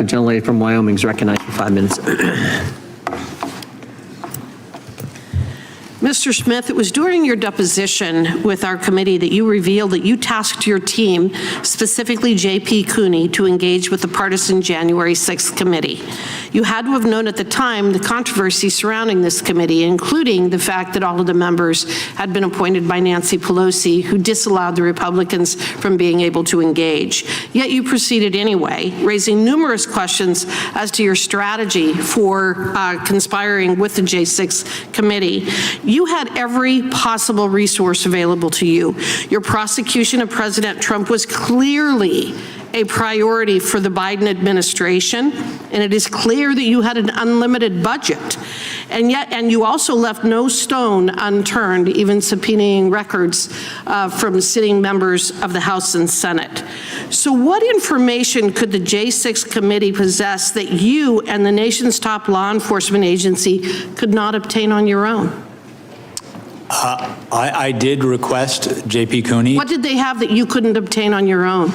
The gentlelady from Wyoming is recognized for 5 minutes. Mr. Smith, it was during your deposition with our committee that you revealed that you tasked your team, specifically J.P. Cooney, to engage with the partisan January 6th committee. You had to have known at the time the controversy surrounding this committee, including the fact that all of the members had been appointed by Nancy Pelosi, who disallowed the Republicans from being able to engage. Yet you proceeded anyway, raising numerous questions as to your strategy for conspiring with the J6th committee. You had every possible resource available to you. Your prosecution of President Trump was clearly a priority for the Biden administration, and it is clear that you had an unlimited budget. And you also left no stone unturned, even subpoenaing records from sitting members of the House and Senate. So what information could the J6 committee possess that you and the nation's top law enforcement agency could not obtain on your own? I did request J.P. Cooney. What did they have that you couldn't obtain on your own?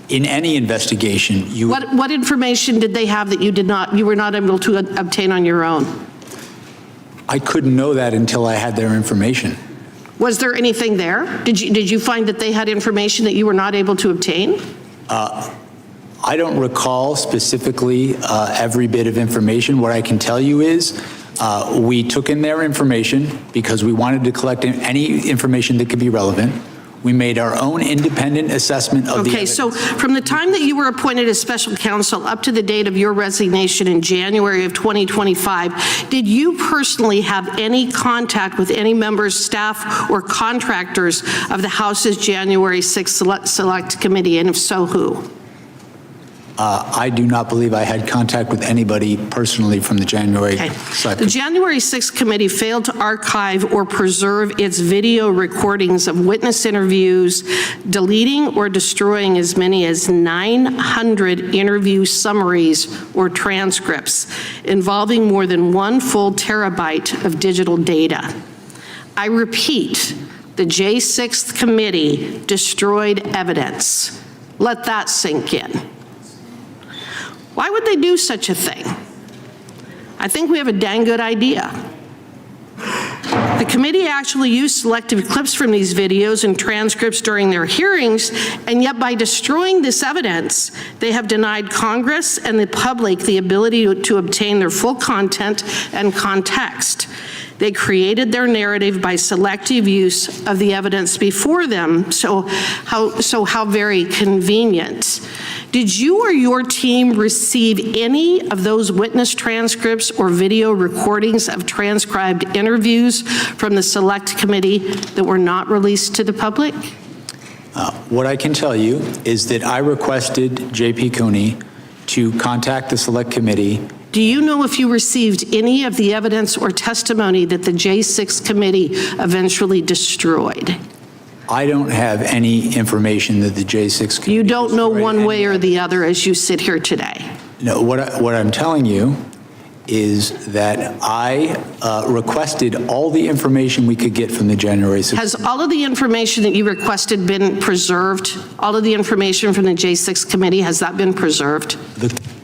In any investigation, What information did they have that you were not able to obtain on your own? I couldn't know that until I had their information. Was there anything there? Did you find that they had information that you were not able to obtain? I don't recall specifically every bit of information. What I can tell you is we took in their information because we wanted to collect any information that could be relevant. We made our own independent assessment of the evidence. Okay, so from the time that you were appointed as special counsel up to the date of your resignation in January of 2025, did you personally have any contact with any members, staff, or contractors of the House's January 6th Select Committee, and if so, who? I do not believe I had contact with anybody personally from the January 6th. The January 6th committee failed to archive or preserve its video recordings of witness interviews, deleting or destroying as many as 900 interview summaries or transcripts involving more than 1 full terabyte of digital data. I repeat, the J6th committee destroyed evidence. Let that sink in. Why would they do such a thing? I think we have a dang good idea. The committee actually used selective clips from these videos and transcripts during their hearings, and yet by destroying this evidence, they have denied Congress and the public the ability to obtain their full content and context. They created their narrative by selective use of the evidence before them, so how very convenient. Did you or your team receive any of those witness transcripts or video recordings of transcribed interviews from the Select Committee that were not released to the public? What I can tell you is that I requested J.P. Cooney to contact the Select Committee. Do you know if you received any of the evidence or testimony that the J6 committee eventually destroyed? I don't have any information that the J6 committee. You don't know one way or the other as you sit here today? No, what I'm telling you is that I requested all the information we could get from the January 6th. Has all of the information that you requested been preserved? All of the information from the J6 committee, has that been preserved?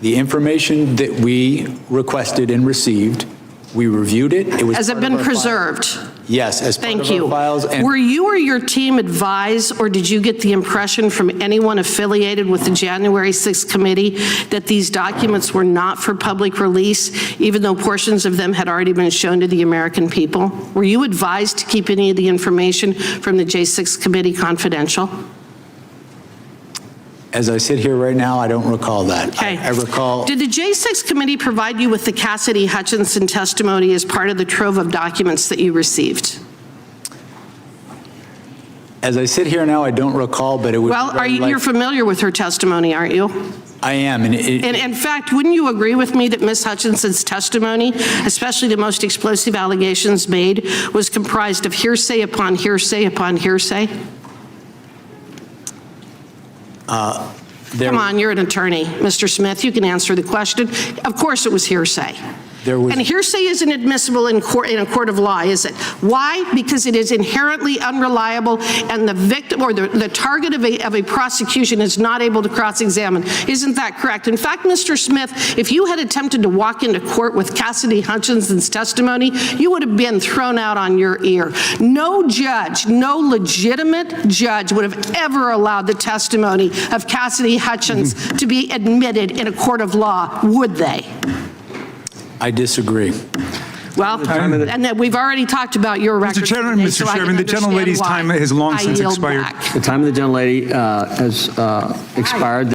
The information that we requested and received, we reviewed it. Has it been preserved? Yes, as part of our files. And were you or your team advised, or did you get the impression from anyone affiliated with the January 6th committee that these documents were not for public release, even though portions of them had already been shown to the American people? Were you advised to keep any of the information from the J6 committee confidential? As I sit here right now, I don't recall that. Okay. I recall. Did the J6 committee provide you with the Cassidy Hutchinson testimony as part of the trove of documents that you received? As I sit here now, I don't recall, but it would. Well, you're familiar with her testimony, aren't you? I am. And in fact, wouldn't you agree with me that Ms. Hutchinson's testimony, especially the most explosive allegations made, was comprised of hearsay upon hearsay upon hearsay? Come on, you're an attorney, Mr. Smith. You can answer the question. Of course it was hearsay. There was- And hearsay isn't admissible in a court of law, is it? Why? Because it is inherently unreliable, and the victim or the target of a prosecution is not able to cross-examine. Isn't that correct? In fact, Mr. Smith, if you had attempted to walk into court with Cassidy Hutchinson's testimony, you would have been thrown out on your ear. No judge, no legitimate judge would have ever allowed the testimony of Cassidy Hutchins to be admitted in a court of law, would they? I disagree. Well, and then we've already talked about your record. Mr. Chairman, today, Mr. so I can Chairman, the understand gentlelady's why. time has long I since yield expired. back. The time of the gentlelady has expired.